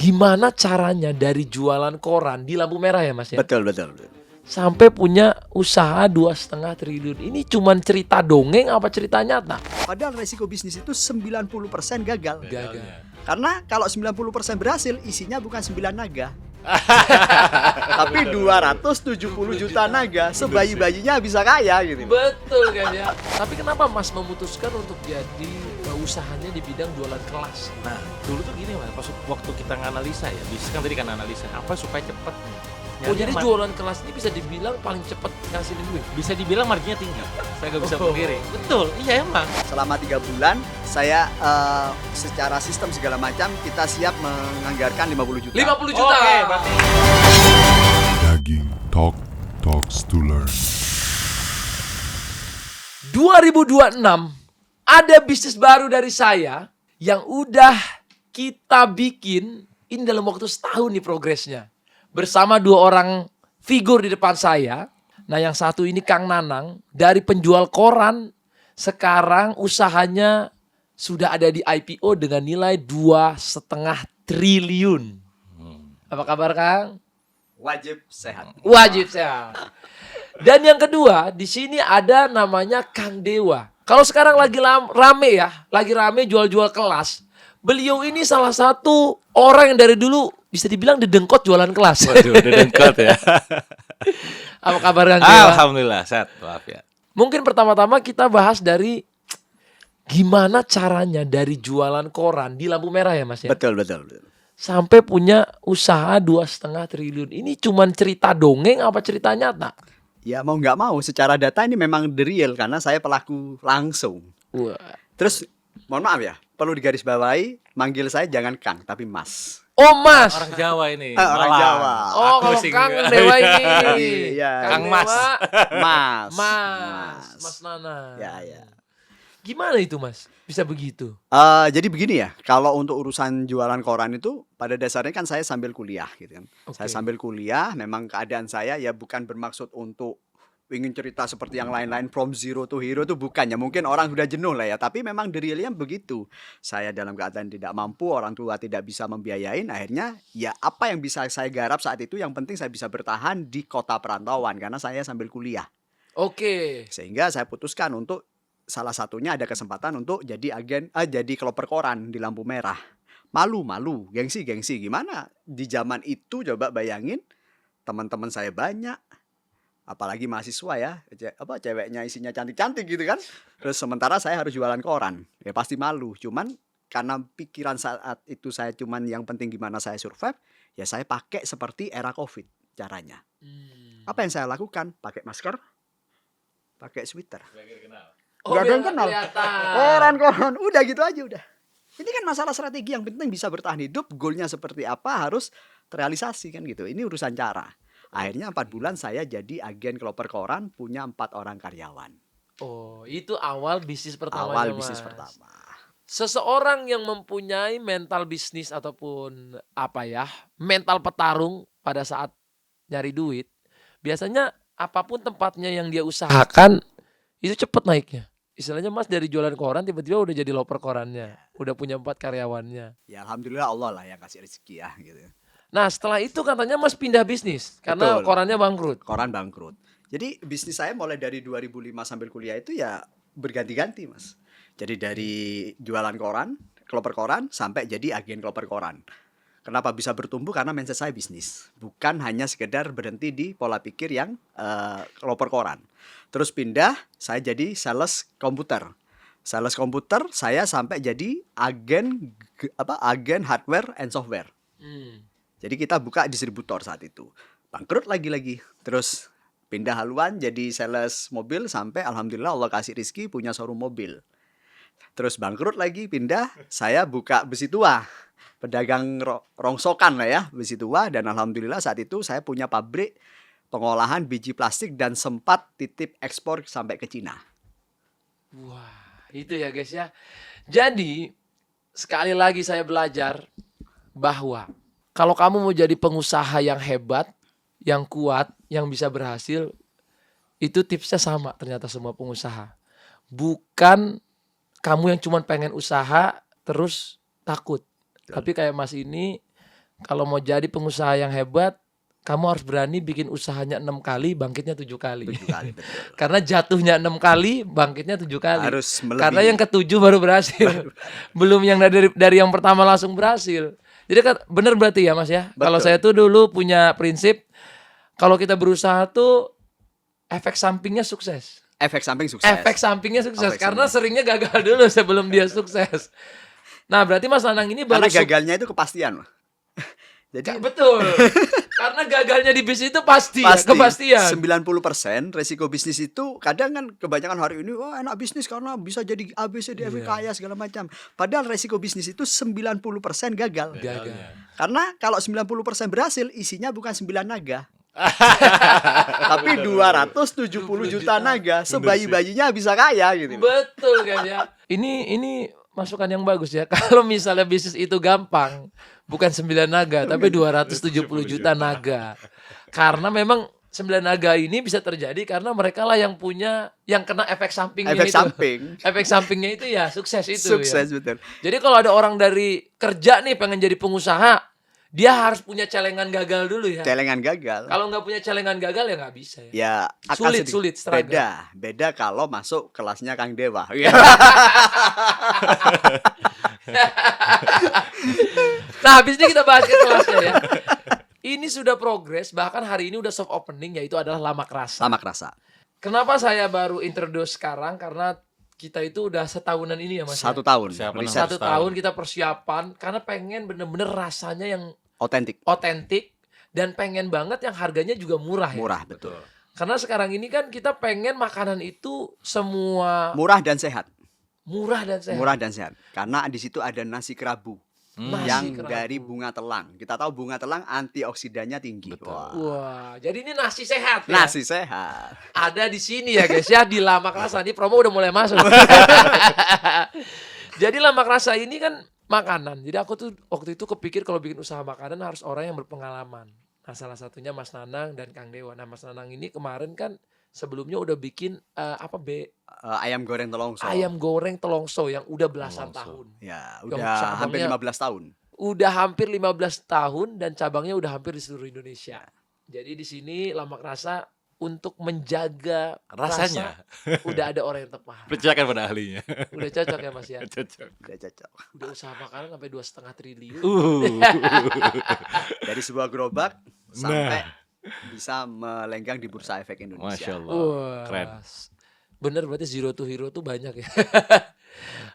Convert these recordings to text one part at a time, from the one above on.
Gimana caranya dari jualan koran di lampu merah ya Mas ya, Betul. sampai punya usaha 2,5 triliun. Ini cuman cerita dongeng apa cerita nyata? Padahal resiko bisnis itu 90% gagal. Gagal. Karena kalau 90% berhasil, isinya bukan 9 naga. Tapi 270 juta naga, sebayi-bayinya bisa kaya gitu. Betul kan ya. Tapi kenapa Mas memutuskan untuk jadi usahanya di bidang jualan kelas? Nah, dulu tuh gini Mas, pas waktu kita nganalisa ya, bisnis kan tadi kan analisa, apa supaya cepet nih. Oh jadi jualan kelas ini bisa dibilang paling cepat ngasilin duit? Bisa dibilang marginnya tinggi, saya nggak bisa pungkiri. Betul, iya emang. Selama 3 bulan, saya secara sistem segala macam, kita siap menganggarkan 50 juta. 50 juta. Oke, berarti Daging Talks to Learn. 2026 ada bisnis baru dari saya yang udah kita bikin ini dalam waktu setahun nih progresnya. Bersama 2 orang figur di depan saya. Nah yang satu ini Kang Nanang dari penjual koran. Sekarang usahanya sudah ada di IPO dengan nilai 2,5 triliun. Apa kabar Kang? Wajib sehat. Wajib sehat. Dan yang kedua di sini ada namanya Kang Dewa. Kalau sekarang lagi rame ya, lagi rame jual-jual kelas. Beliau ini salah satu orang yang dari dulu bisa dibilang dedengkot jualan kelas. waduh, udah dengkot ya. Apa kabar Kang Dewa? Alhamdulillah, sehat, maaf ya. Mungkin pertama-tama kita bahas dari gimana caranya dari jualan koran di lampu merah ya Mas ya. Betul. Sampai punya usaha 2,5 triliun. Ini cuman cerita dongeng apa cerita nyata? Ya mau nggak mau, secara data ini memang the real karena saya pelaku langsung. Wah. Terus mohon maaf ya, perlu digarisbawahi, manggil saya jangan Kang tapi Mas. Oh Mas. Orang Jawa ini. Orang Malang. Jawa. Oh Aku kalau sih Kang enggak. Dewa ini. Iya. Kang Mas. Mas. Mas Nana. Ya. Gimana itu Mas? Bisa begitu? Jadi begini ya, kalau untuk urusan jualan koran itu pada dasarnya kan saya sambil kuliah gitu kan. Oke. Saya sambil kuliah, memang keadaan saya ya bukan bermaksud untuk ingin cerita seperti yang lain-lain from zero to hero itu bukan ya. Mungkin orang sudah jenuh lah ya, tapi memang the realnya begitu. Saya dalam keadaan tidak mampu, orang tua tidak bisa membiayain, akhirnya ya apa yang bisa saya garap saat itu yang penting saya bisa bertahan di kota perantauan karena saya sambil kuliah. Oke. Sehingga saya putuskan untuk salah satunya ada kesempatan untuk jadi jadi kloper koran di lampu merah. Malu, gengsi. Gimana di zaman itu coba bayangin teman-teman saya banyak. Apalagi mahasiswa ya, ceweknya isinya cantik-cantik gitu kan. Terus sementara saya harus jualan koran. Ya pasti malu. Cuman karena pikiran saat itu saya cuman yang penting gimana saya survive, ya saya pakai seperti era Covid caranya. Apa yang saya lakukan? Pakai masker, pakai sweater. Oh, Gak ada yang biar kenal. kelihatan. Koran, udah gitu aja udah. Ini kan masalah strategi, yang penting bisa bertahan hidup, goalnya seperti apa harus terrealisasi kan gitu. Ini urusan cara. Akhirnya 4 bulan saya jadi agen kloper koran, punya 4 orang karyawan. Oh, itu awal bisnis pertamanya Awal Mas. bisnis pertama. Seseorang yang mempunyai mental bisnis ataupun mental petarung pada saat nyari duit, biasanya apapun tempatnya yang dia usahakan itu cepet naiknya. Istilahnya Mas dari jualan koran tiba-tiba udah jadi loper korannya, udah punya 4 karyawannya. Ya alhamdulillah Allah lah yang kasih rezeki ya gitu. Nah setelah itu katanya Mas pindah bisnis karena Betul. korannya bangkrut. Koran bangkrut. Jadi bisnis saya mulai dari 2005 sambil kuliah itu ya berganti-ganti Mas. Jadi dari jualan koran, kloper koran sampai jadi agen kloper koran. Kenapa bisa bertumbuh? Karena mindset saya bisnis. Bukan hanya sekedar berhenti di pola pikir yang kloper koran. Terus pindah, saya jadi sales komputer. Sales komputer, saya sampai jadi agen hardware and software. Jadi kita buka distributor saat itu. Bangkrut lagi-lagi. Terus pindah haluan jadi sales mobil sampai alhamdulillah Allah kasih rezeki punya showroom mobil. Terus bangkrut lagi, pindah, saya buka besi tua. Pedagang rongsokan lah ya, besi tua. Dan alhamdulillah saat itu saya punya pabrik pengolahan biji plastik dan sempat titip ekspor sampai ke Cina. Wah, itu ya guys ya. Jadi, sekali lagi saya belajar bahwa kalau kamu mau jadi pengusaha yang hebat, yang kuat, yang bisa berhasil, itu tipsnya sama ternyata semua pengusaha. Bukan kamu yang cuma pengen usaha terus takut. Tapi kayak Mas ini kalau mau jadi pengusaha yang hebat, kamu harus berani bikin usahanya 6 kali, bangkitnya 7 kali. 7 kali betul. Karena jatuhnya 6 kali, bangkitnya 7 kali. Harus melebihi. Karena yang ketujuh baru berhasil. Belum yang dari yang pertama langsung berhasil. Jadi bener berarti ya Mas ya. Kalau Betul. saya tuh dulu punya prinsip, kalau kita berusaha tuh efek sampingnya sukses. Efek samping sukses. Efek sampingnya sukses. Efek Karena samping. seringnya gagal dulu sebelum dia sukses. Nah berarti Mas Nanang ini baru Karena gagalnya itu kepastian. Jadi betul. Karena gagalnya di bisnis itu pasti. pasti Kepastian. 90% resiko bisnis itu kadang kan kebanyakan hari ini enak bisnis karena bisa jadi A B C D F Iya. kaya segala macam. Padahal resiko bisnis itu 90% gagal. Gagal. Karena kalau 90% berhasil isinya bukan 9 naga. Tapi 270 juta naga. Sebayi-bayinya bisa kaya gitu. Betul kan ya. Ini masukan yang bagus ya. Kalau misalnya bisnis itu gampang, bukan 9 naga tapi 270 juta naga. Karena memang 9 naga ini bisa terjadi karena mereka lah yang punya, yang kena efek sampingnya Efek itu. samping. Efek sampingnya itu ya sukses itu. Sukses Ya. betul. Jadi kalau ada orang dari kerja nih pengen jadi pengusaha, dia harus punya celengan gagal dulu ya. Celengan gagal. Kalau nggak punya celengan gagal ya nggak bisa ya. Ya akan Sulit, struggle. beda kalau masuk kelasnya Kang Dewa. Nah, habis ini kita bahas ke kelasnya ya. Ini sudah progres, bahkan hari ini udah soft opening, yaitu adalah Lamak Rasa. Sama kerasa. Kenapa saya baru introduce sekarang? Karena kita itu udah setahunan ini ya Mas. 1 tahun. Siapa Riset Satu tahun kita persiapan, karena pengen bener-bener rasanya yang otentik. otentik, dan pengen banget yang harganya juga murah ya. Murah betul. Karena sekarang ini kan kita pengen makanan itu semua Murah dan sehat. murah dan sehat. Murah dan sehat. Karena di situ ada nasi kerabu Nasi yang kerabu. dari bunga telang. Kita tahu bunga telang antioksidannya tinggi. Betul. Wah. Wah, jadi ini nasi sehat ya. Nasi sehat. Ada di sini ya guys ya, di Lamak Rasa. Ini promo udah mulai masuk. Jadi Lamak Rasa ini kan makanan. Jadi aku tuh waktu itu kepikir kalau bikin usaha makanan harus orang yang berpengalaman. Nah salah satunya Mas Nanang dan Kang Dewa. Nah Mas Nanang ini kemarin kan sebelumnya udah bikin Ayam goreng telongso. ayam goreng telongso yang udah belasan Telongso. tahun. Ya, Yang udah hampir cabangnya- 15 tahun. Udah hampir 15 tahun dan cabangnya udah hampir di seluruh Indonesia. Jadi di sini Lamak Rasa untuk menjaga Rasanya. rasa, udah ada orang yang tepat. Percayakan pada ahlinya. Udah cocok ya Mas ya. Cocok. Udah cocok. Udah usaha makanan sampai 2,5 triliun. Dari sebuah gerobak sampai bisa melenggang di Bursa Efek Indonesia. Masya Allah. Wah, Keren. bener berarti zero to hero tuh banyak ya.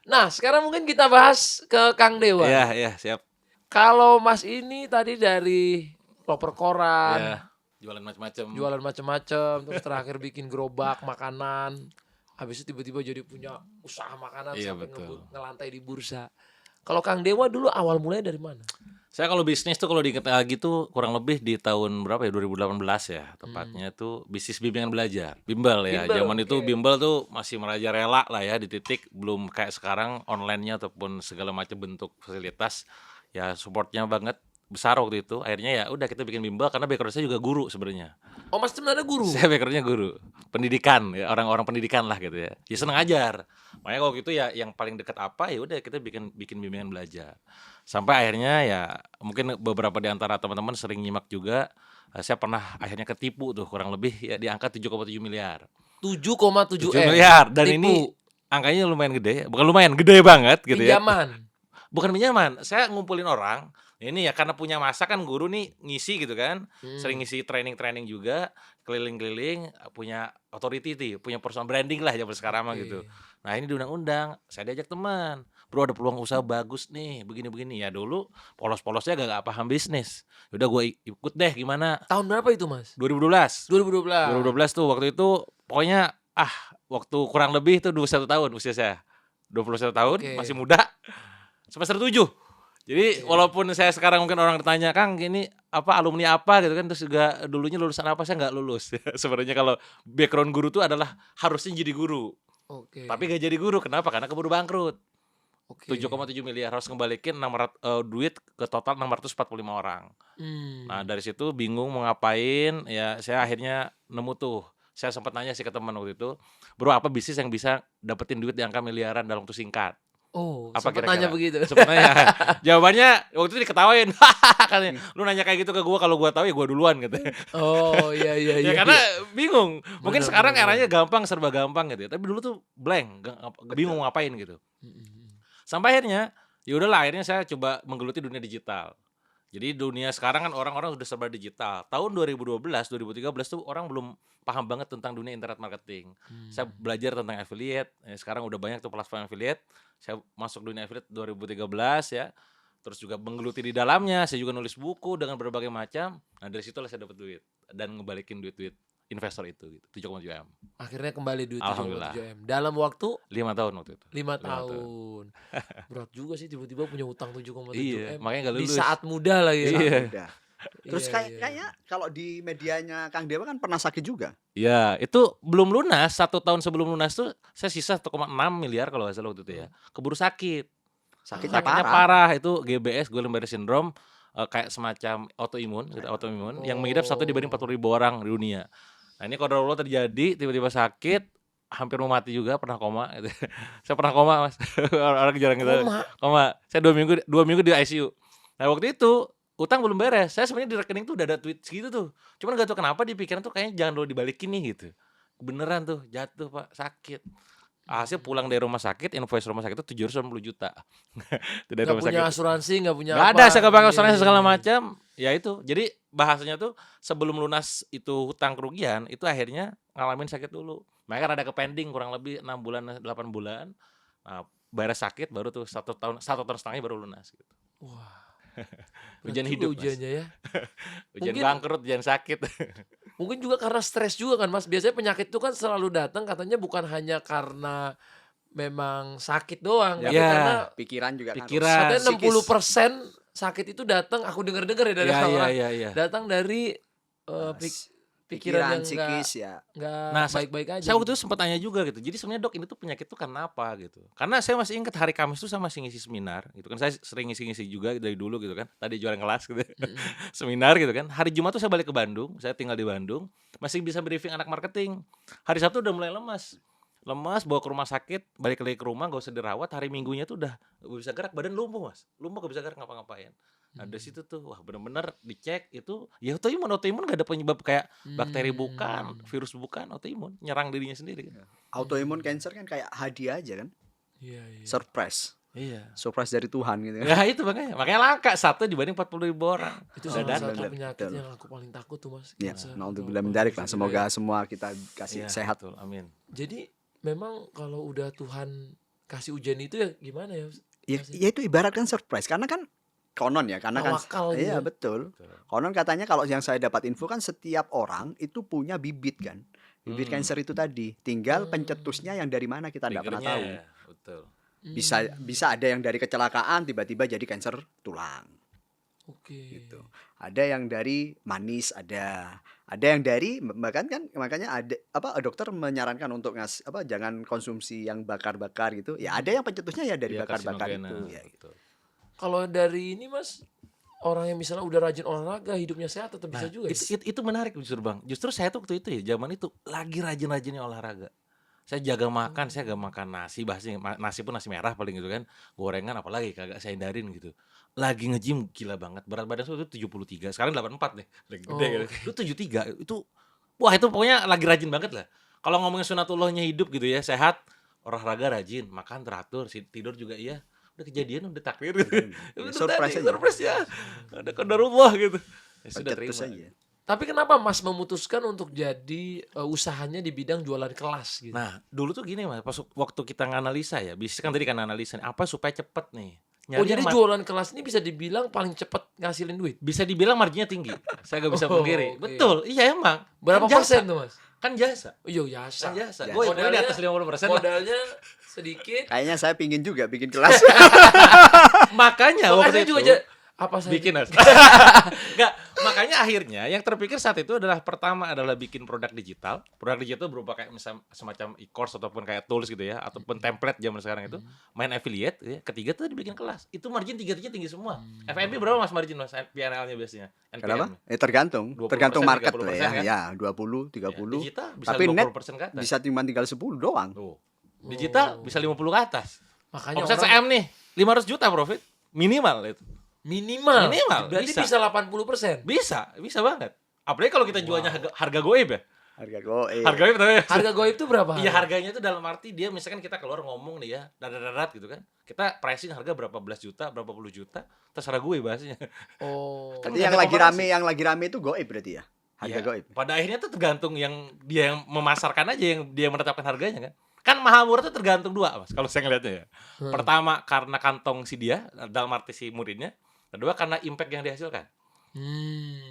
Nah sekarang mungkin kita bahas ke Kang Dewa. Iya, iya, siap. Kalau Mas ini tadi dari loper koran, Ya, jualan macam-macam. jualan macam-macam, terus terakhir bikin gerobak makanan, habis itu tiba-tiba jadi punya usaha makanan Iya, sampai betul. ngelantai di bursa. Kalau Kang Dewa dulu awal mulanya dari mana? Saya kalau bisnis tuh kalau diinget lagi tuh kurang lebih di tahun berapa ya, 2018 ya. Tepatnya tuh bisnis bimbingan belajar. Bimbel ya. Bimbel, Zaman itu oke. bimbel tuh masih merajalela lah ya di titik belum kayak sekarang online-nya ataupun segala macam bentuk fasilitas ya supportnya banget besar waktu itu. Akhirnya ya udah kita bikin bimbel karena background saya juga guru sebenarnya. Oh Mas sebenarnya guru? Saya backgroundnya guru, pendidikan ya, orang-orang pendidikan lah gitu ya. Ya seneng ajar. Makanya kalau gitu ya yang paling dekat apa ya udah kita bikin bimbingan belajar. Sampai akhirnya ya mungkin beberapa di antara teman-teman sering nyimak juga, saya pernah akhirnya ketipu tuh kurang lebih ya di angka 7,7 miliar. 7,7 7 miliar dan Tipu. ini angkanya lumayan gede, bukan lumayan, gede banget gitu ya. pinjaman. Bukan pinjaman, saya ngumpulin orang. Ini ya karena punya masa kan guru nih ngisi gitu kan. Sering ngisi training-training juga, keliling-keliling, punya authority tuh, punya personal branding lah zaman sekarang mah Oke. gitu. Nah, ini diundang-undang, saya diajak teman. Bro ada peluang usaha bagus nih, begini-begini. Ya dulu polos-polosnya gak paham bisnis. Udah gue ikut deh gimana. Tahun berapa itu Mas? 2012. 2012. 2012 tuh waktu itu pokoknya waktu kurang lebih tuh 21 tahun usia saya. 21 tahun, Oke. masih muda. Semester 7. Jadi walaupun saya sekarang mungkin orang ditanya, "Kang, ini apa alumni apa?" gitu kan, terus juga dulunya lulusan apa, saya nggak lulus. Sebenarnya kalau background guru tuh adalah harusnya jadi guru. Oke. Tapi gak jadi guru, kenapa? Karena keburu bangkrut. Oke. 7,7 miliar harus ngembalikin 600 duit ke total 645 orang. Nah, dari situ bingung mau ngapain, ya saya akhirnya nemu tuh. Saya sempat nanya sih ke teman waktu itu, "Bro, apa bisnis yang bisa dapetin duit di angka miliaran dalam waktu singkat?" Oh, Apa sempet kira-kira? nanya begitu. Sebenarnya jawabannya waktu itu diketawain. Katanya, lu nanya kayak gitu ke gua, kalau gua tahu ya gua duluan gitu. Oh, iya iya Ya iya. karena bingung. Mungkin Bener, sekarang bener, eranya gampang, serba gampang gitu ya. Tapi dulu tuh blank, bingung ngapain gitu. Sampai akhirnya ya udahlah, akhirnya saya coba menggeluti dunia digital. Jadi dunia sekarang kan orang-orang udah serba digital. Tahun 2012, 2013 tuh orang belum paham banget tentang dunia internet marketing. Saya belajar tentang affiliate. Sekarang udah banyak tuh platform affiliate. Saya masuk dunia affiliate 2013 ya. Terus juga menggeluti di dalamnya. Saya juga nulis buku dengan berbagai macam. Nah dari situlah saya dapat duit dan ngebalikin duit-duit investor itu gitu. 7,7 M. Akhirnya kembali duit Alhamdulillah. 7,7 M. Dalam waktu 5 tahun waktu itu. 5 tahun. tahun. Berat juga sih tiba-tiba punya utang 7,7 Iya, M. makanya nggak Di lulus. saat muda lagi. Iya. Udah. Terus Iya, iya, kayaknya kalau di medianya Kang Dewa kan pernah sakit juga. Ya, itu belum lunas. 1 tahun sebelum lunas tuh saya sisa 1,6 miliar kalau nggak salah waktu itu ya. Keburu sakit. Sakitnya Sakitnya parah. parah. Itu GBS, Guillain-Barré syndrome, kayak semacam autoimun, gitu, autoimun yang mengidap 1 dibanding 40.000 orang di dunia. Nah ini qadarullah terjadi, tiba-tiba sakit, hampir mau mati juga, pernah koma gitu. Saya pernah koma, Mas. Orang jarang gitu. Koma. Saya 2 minggu di ICU. Nah waktu itu utang belum beres. Saya sebenarnya di rekening tuh udah ada tweet segitu tuh. Cuman gak tahu kenapa di pikiran tuh kayaknya jangan dulu dibalikin nih gitu. Beneran tuh jatuh Pak, sakit. Hasil pulang dari rumah sakit, invoice rumah sakit itu 780 juta. Dari Gak rumah punya sakit. asuransi, gak punya Gak apa. ada, saya gak pakai Iya, asuransi iya, segala iya. macam. Ya itu. Jadi bahasanya tuh sebelum lunas itu hutang kerugian, itu akhirnya ngalamin sakit dulu. Makanya ada ke pending kurang lebih 6 bulan, 8 bulan. Nah, beres sakit baru tuh 1 tahun setengah baru lunas gitu. Wah. Ujian berat juga hidup, Mas. ujiannya ya. Ujian Mungkin- bangkrut, ujian sakit. Mungkin juga karena stres juga kan Mas. Biasanya penyakit itu kan selalu datang katanya bukan hanya karena memang sakit doang. Ya, tapi Iya. karena Pikiran juga kan. Pikiran. katanya Psikis. 60% sakit itu datang, aku dengar-dengar ya dari orang. Iya. Datang dari pikiran yang psikis ya. nggak Nah, baik-baik aja. Saya waktu gitu. itu sempat tanya juga gitu. Jadi sebenarnya Dok ini tuh penyakit tuh karena apa gitu. Karena saya masih ingat hari Kamis tuh saya masih ngisi seminar gitu kan. Saya sering ngisi-ngisi juga dari dulu gitu kan. Tadi jualan kelas gitu. Seminar gitu kan. Hari Jumat tuh saya balik ke Bandung. Saya tinggal di Bandung. Masih bisa briefing anak marketing. Hari Sabtu udah mulai lemas. Lemas, bawa ke rumah sakit, balik lagi ke rumah, gak usah dirawat. Hari Minggunya tuh udah gak bisa gerak, badan lumpuh Mas. Lumpuh gak bisa gerak ngapa-ngapain. Nah dari situ tuh, wah bener-bener dicek itu, ya autoimun gak ada penyebab kayak bakteri bukan, virus bukan, autoimun, nyerang dirinya sendiri. Autoimun cancer kan kayak hadiah aja kan. Iya, iya. Surprise. Iya. Surprise dari Tuhan gitu kan. Ya itu makanya langka 1 dibanding 40.000 orang. Itu Udah salah dan- satu benar, penyakit betul. yang aku paling takut tuh Mas. Ya, Cancer. naudzubillah Atau min dzalik lah. virus Semoga gitu semua kita kasih Iya, sehat. betul, amin. ya. Jadi memang kalau udah Tuhan kasih ujian itu ya gimana ya? Ya, ya itu ibaratkan surprise karena kan konon ya, karena kan Tawakal gitu iya ya. betul. Betul. Konon katanya kalau yang saya dapat info kan setiap orang itu punya bibit kan. Bibit cancer itu tadi. Tinggal pencetusnya yang dari mana kita tidak pernah tahu. Triggernya, betul. Bisa ada yang dari kecelakaan tiba-tiba jadi kanker tulang Oke. gitu. Ada yang dari manis, ada yang dari bahkan kan makanya ada dokter menyarankan untuk jangan konsumsi yang bakar-bakar gitu. Ya ada yang pencetusnya ya dari Iya, bakar-bakar karsinogena, itu ya. betul. Kalau dari ini Mas, orang yang misalnya udah rajin olahraga, hidupnya sehat tetap bisa Nah, juga. ya? itu menarik justru Bang. Justru saya tuh waktu itu ya zaman itu lagi rajin-rajinnya olahraga. Saya jaga makan, saya gak makan nasi, bahasanya nasi pun nasi merah paling gitu kan. Gorengan apalagi kagak saya hindarin gitu. Lagi nge-gym gila banget. Berat badan saya itu 73, sekarang 84 nih. Lagi gede Oh, gitu. Itu 73 itu wah itu pokoknya lagi rajin banget lah. Kalau ngomongin sunatullahnya hidup gitu ya, sehat, olahraga rajin, makan teratur, tidur juga iya. Udah kejadian udah takdir gitu. Udah Surprise tadi, aja. surprise ya. Ada qadarullah gitu. Ya sudah Pencetus terima. aja. Tapi kenapa Mas memutuskan untuk jadi usahanya di bidang jualan kelas gitu? Nah, dulu tuh gini Mas, pas waktu kita nganalisa ya, bisnis kan tadi kan analisa nih, apa supaya cepet nih. Oh Nyari jadi yang jualan kelas ini bisa dibilang paling cepat ngasilin duit? bisa dibilang marginnya tinggi. Saya gak bisa Oh, pungkiri. oke. Betul, iya emang. Berapa Kan jasa. persen tuh Mas? Kan jasa. Oh, iya jasa. Kan jasa. Jasa. Gue hitungannya di atas 50% lah. Modalnya sedikit. Kayaknya saya pingin juga bikin kelas. Makanya waktu Makanya itu juga apa saya bikin Mas. Enggak, makanya akhirnya yang terpikir saat itu adalah pertama adalah bikin produk digital. Produk digital berupa kayak misal semacam e-course ataupun kayak tools gitu ya, ataupun template zaman sekarang itu. Main affiliate ya. Ketiga tuh dibikin kelas. Itu margin tiga-tiganya tinggi semua. FNB berapa Mas margin Mas? PNL-nya biasanya. Kenapa? NPN. Tergantung 20%, tergantung market lah 30% ya. kan? Ya, 20, 30. Digital bisa Tapi net 50% ke atas. bisa cuma tinggal 10 doang. Tuh. Digital bisa 50 ke atas. Makanya Omset orang M nih 500 juta profit minimal itu. minimal. Minimal, Berarti bisa. bisa 80%. Bisa banget. Apalagi kalau kita jualnya harga goib ya. Harga goib. Harga goib tapi Harga goib itu berapa? iya harganya itu dalam arti dia misalkan kita keluar ngomong nih ya, darat gitu kan. Kita pricing harga berapa belas juta, berapa puluh juta, terserah gue bahasanya. Oh. Kan Berarti yang lagi rame itu goib berarti ya? Harga Iya. goib. Pada akhirnya tuh tergantung yang dia yang memasarkan aja, yang dia menetapkan harganya kan. Kan mahal murah tuh tergantung dua mas, kalau saya ngeliatnya ya. Pertama karena kantong si dia, dalam arti si muridnya. Kedua karena impact yang dihasilkan.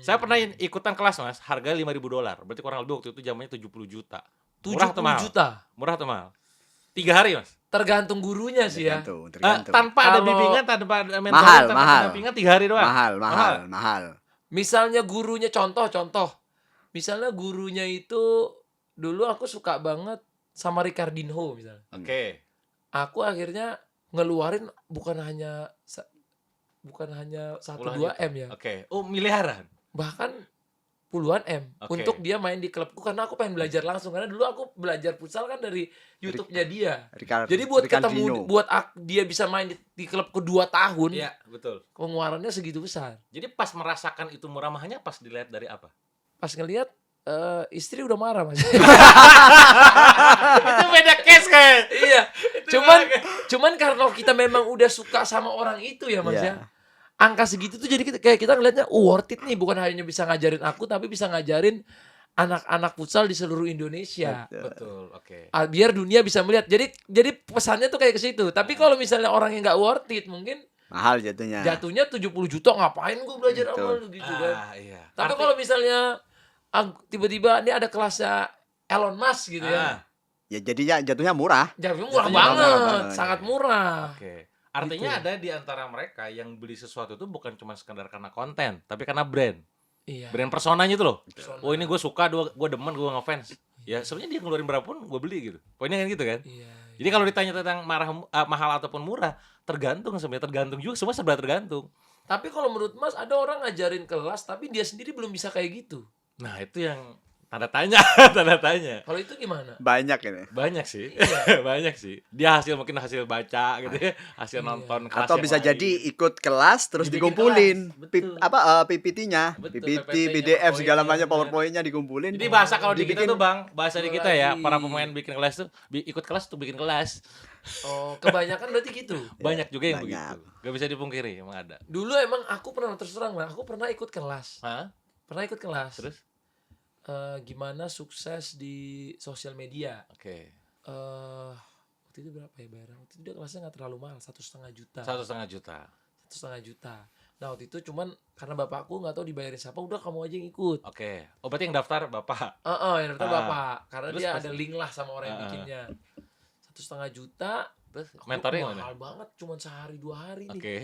Saya pernah ikutan kelas mas, harga $5.000. Berarti kurang lebih waktu itu zamannya 70 juta. Murah atau 70 mahal? juta. Murah atau mahal? 3 hari mas. Tergantung gurunya sih ya. Tergantung. Tanpa ada Kalau- bimbingan, tanpa ada mentoring, Mahal, tanpa mahal. pendampingan 3 hari doang. Mahal. Misalnya gurunya contoh. Misalnya gurunya itu dulu aku suka banget sama Ricardinho misalnya. Oke. Aku akhirnya ngeluarin bukan hanya 1-2 M ya. Oke. Oh, miliaran. Bahkan puluhan M Oke. untuk dia main di klubku karena aku pengen belajar langsung karena dulu aku belajar futsal kan dari YouTube-nya dia. Jadi buat ketemu dia bisa main di klubku 2 tahun, Iya, betul. pengeluarannya segitu besar. Jadi pas merasakan itu murah mahalnya pas dilihat dari apa? Pas ngelihat istri udah marah Mas. Itu beda case kayak. Iya. Cuman karena kita memang udah suka sama orang itu ya Mas ya. Angka segitu tuh jadi kita ngelihatnya worth it nih, bukan hanya bisa ngajarin aku tapi bisa ngajarin anak-anak futsal di seluruh Indonesia. Betul, oke. Biar dunia bisa melihat. Jadi pesannya tuh kayak ke situ. Tapi kalau misalnya orang yang nggak worth it mungkin mahal jatuhnya. jatuhnya 70 juta ngapain gue belajar Betul. sama lu gitu kan. Iya. Tapi kalau misalnya tiba-tiba ini ada kelasnya Elon Musk gitu ya. Ya jadinya jatuhnya murah. Jatuhnya murah Jatuhnya banget, murah banget. sangat murah. Oke. Artinya Gitu. ada di antara mereka yang beli sesuatu itu bukan cuma sekedar karena konten, tapi karena brand. Iya. Brand personanya itu loh. Persona. Oh ini gue suka, gue demen, gue ngefans. Ya sebenarnya dia ngeluarin berapa pun gue beli gitu. Poinnya kan gitu kan. Iya. Jadi kalau ditanya tentang mahal ataupun murah, tergantung sebenarnya, tergantung juga, semua serba tergantung. Tapi kalau menurut Mas ada orang ngajarin kelas tapi dia sendiri belum bisa kayak gitu. Nah itu yang tanda tanya, tanda tanya. Kalau itu gimana? Banyak ini. Banyak sih, Iya. banyak sih. Dia mungkin hasil baca gitu ya, hasil Iya. nonton kelas Atau yang bisa lain. jadi ikut kelas terus Dibikin dikumpulin. kelas, betul. PPT-nya, Betul, PPT, PPT-nya, PDF segala macam PowerPoint-nya. PowerPoint-nya dikumpulin. Jadi bahasa kalau di kita dibikin- tuh bang, bahasa di kita ya, lagi. para pemain bikin kelas tuh, ikut kelas tuh bikin kelas. Oh, kebanyakan berarti gitu. Banyak juga yang banyak. begitu. Gak bisa dipungkiri, emang ada. Dulu emang aku pernah terus terang lah, aku pernah ikut kelas. Hah? Pernah ikut kelas. Terus? Gimana sukses di sosial media. Oke. Waktu itu berapa ya bayaran? Waktu itu dia kelasnya nggak terlalu mahal, 1,5 juta. 1,5 juta. 1,5 juta. Nah waktu itu cuman karena bapakku nggak tahu dibayarin siapa, udah kamu aja yang ikut. Oke. Oh berarti yang daftar bapak. Yang daftar bapak, karena Terus dia pas- ada link lah sama orang yang bikinnya. 1,5 juta. Terus Aku mentoring mahal mana? banget, cuman sehari 2 hari nih. Oke.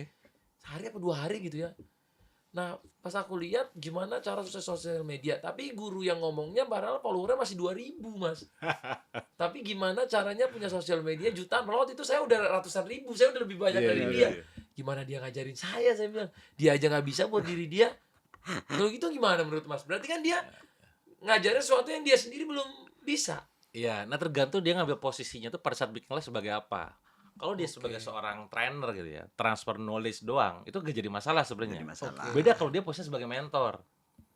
Sehari apa 2 hari gitu ya. Nah pas aku lihat gimana cara sukses sosial media, tapi guru yang ngomongnya padahal followernya masih 2.000 Mas. Tapi gimana caranya punya sosial media jutaan, malah waktu itu saya udah ratusan ribu, saya udah lebih banyak Iya, dari iya, dia. iya. Gimana dia ngajarin saya bilang, dia aja nggak bisa buat diri dia. Kalau gitu gimana menurut Mas? Berarti kan dia ngajarin sesuatu yang dia sendiri belum bisa. Iya, nah tergantung dia ngambil posisinya tuh pada saat bikin kelas sebagai apa. Kalau dia sebagai seorang trainer gitu ya, transfer knowledge doang, itu gak jadi masalah sebenarnya. Jadi masalah. Beda kalau dia posisinya sebagai mentor.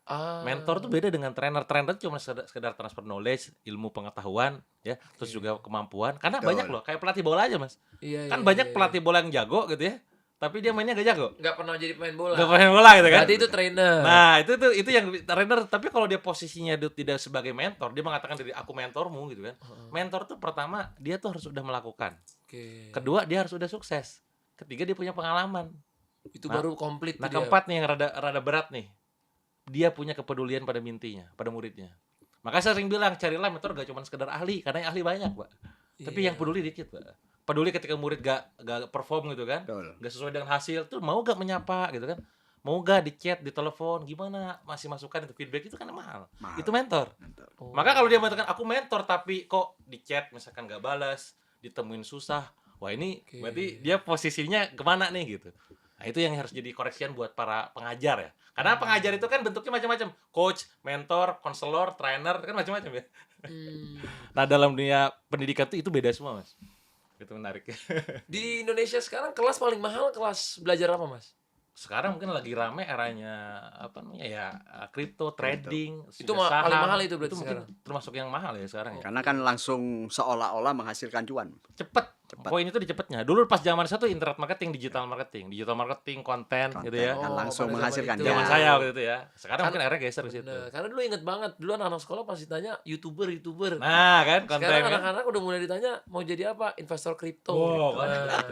Ah. Mentor tuh beda dengan trainer. Trainer tuh cuma sekedar transfer knowledge, ilmu pengetahuan, ya, terus juga kemampuan. Karena Betul. banyak loh, kayak pelatih bola aja mas. Iya, Kan iya, banyak iya. pelatih bola yang jago gitu ya, tapi dia mainnya gak jago. Nggak pernah jadi pemain bola. Gak pemain bola gitu kan. Berarti itu trainer. Nah itu yang trainer. Tapi kalau dia posisinya tidak sebagai mentor, dia mengatakan diri aku mentormu gitu kan. Mentor tuh pertama dia tuh harus sudah melakukan. Oke. Kedua dia harus sudah sukses. Ketiga dia punya pengalaman. Itu Nah, baru komplit. Nah tuh dia. keempat nih yang rada berat nih, dia punya kepedulian pada mintinya, pada muridnya. Maka saya sering bilang carilah mentor gak cuma sekedar ahli, karena yang ahli banyak pak. Tapi Iya. yang peduli dikit pak. Peduli ketika murid gak perform gitu kan, Betul. gak sesuai dengan hasil tuh mau gak menyapa gitu kan, mau gak di chat, di telepon, gimana, masih masukan itu feedback itu kan mahal. Mahal. Itu mentor. Oh. Maka kalau dia mengatakan aku mentor tapi kok di chat misalkan gak balas, ditemuin susah, wah ini Oke. berarti dia posisinya kemana nih gitu. Nah itu yang harus jadi correction buat para pengajar ya. Karena pengajar itu kan bentuknya macam-macam, coach, mentor, konselor, trainer, kan macam-macam ya. Hmm. Nah dalam dunia pendidikan itu beda semua mas. Itu menarik. Di Indonesia sekarang kelas paling mahal kelas belajar apa, Mas? Sekarang mungkin lagi rame eranya apa namanya ya, kripto, trading, Itu juga paling saham. mahal itu berarti mungkin sekarang? termasuk yang mahal ya sekarang ya. Karena kan langsung seolah-olah menghasilkan cuan. Cepet. Cepat. Poin itu di cepetnya. Dulu pas zaman saya tuh internet marketing, digital marketing, konten gitu ya. Kan Oh, langsung pada zaman menghasilkan. itu. Zaman Ya. saya waktu itu ya. Sekarang Kan- mungkin akhirnya geser ke situ. Bener. Karena dulu inget banget, dulu anak-anak sekolah pasti tanya YouTuber. Nah, kan konten Sekarang kan. anak-anak udah mulai ditanya mau jadi apa? Investor kripto. Wow, Gitu. betul.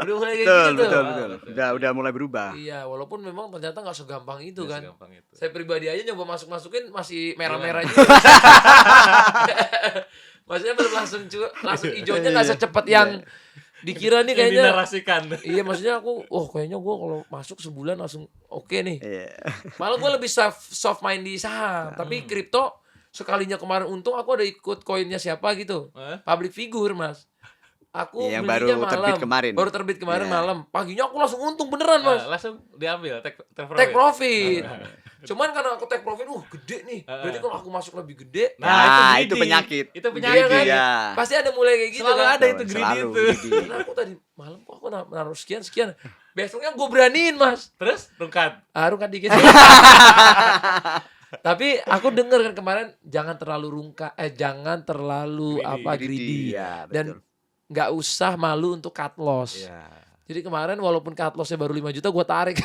Udah mulai kayak Betul, gitu. betul, Ah, betul. betul. Udah mulai berubah. Iya, walaupun memang ternyata nggak segampang itu Nggak kan. segampang itu. Saya pribadi aja nyoba masukin masih merah-merah Gimana? juga. Maksudnya belum langsung hijaunya nggak secepat yang dikira nih Yang kayaknya. dinarasikan. Iya, maksudnya aku, kayaknya gue kalau masuk sebulan langsung oke nih. Iya. Malah gue lebih soft main di saham, tapi kripto sekalinya kemarin untung aku ada ikut koinnya siapa gitu, public figure, Mas. Aku Iya, yang belinya baru terbit kemarin. Baru terbit kemarin Iya. malam. Paginya aku langsung untung beneran, Mas. Langsung diambil take Take profit. Cuman karena aku take profit, gede nih. Berarti kalau aku masuk lebih gede, Nah, itu greedy. penyakit. Itu Iya penyakit. kan? Iya. Pasti ada mulai kayak gitu Selalu kan. ada itu greedy Selalu itu. greedy. Karena aku tadi malam kok aku naruh sekian. Besoknya gue beraniin, Mas. Terus rungkat. Kan dikit. Tapi aku denger kan kemarin jangan terlalu jangan terlalu greedy. Iya, Dan betul. nggak usah malu untuk cut loss. Iya. Jadi kemarin walaupun cut lossnya baru 5 juta gue tarik.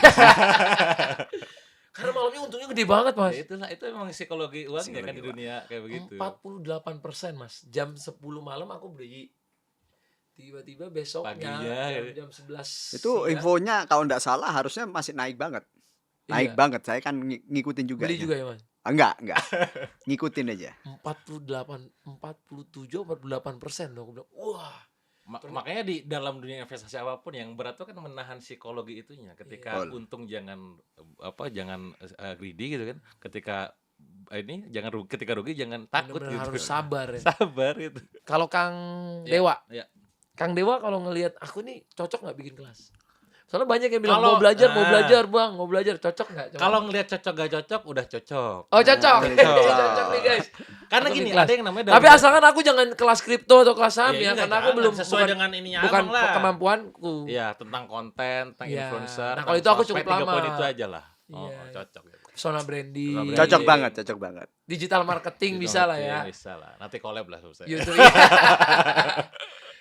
Karena malamnya untungnya gede banget, Mas. Ya itulah, itu memang psikologi uangnya kan di dunia kayak begitu. 48%, Mas. Jam 10 malam aku beli. Tiba-tiba besoknya Paginya, jam 11 Itu siang, infonya kalau nggak salah harusnya masih naik banget. Naik Iya. banget. Saya kan ngikutin juga. beli juga ya, Mas. Enggak. Ngikutin aja. 47-48% loh. Aku bilang, wah. Makanya di dalam dunia investasi apapun yang berat itu kan menahan psikologi itunya. Ketika Iya. untung jangan greedy gitu kan. Ketika ketika rugi jangan takut Bener-bener gitu. harus sabar ya. Sabar itu. Kalau Kang Ya, Dewa, ya. Kang Dewa kalau ngelihat aku nih cocok nggak bikin kelas? Soalnya banyak yang bilang Kalau- mau belajar bang, mau belajar, cocok nggak? Coba. Kalau ngelihat cocok gak cocok udah cocok. Oh cocok, Cocok. cocok nih guys. Karena Aku gini, bikin kelas. ada yang namanya Tapi asalkan aku jangan kelas kripto atau kelas saham Ya, ya, iya, karena aku jangan. belum Sesuai dengan ininya bukan abang lah. kemampuanku. Iya, tentang konten, tentang Iya. influencer. Nah, kalau tentang itu aku sosmed, cukup 3 lama. poin itu aja lah. Iya. Cocok. Personal branding. Personal Cocok branding. banget. Digital marketing bisa lah ya. Bisa lah. Nanti collab lah selesai. YouTube.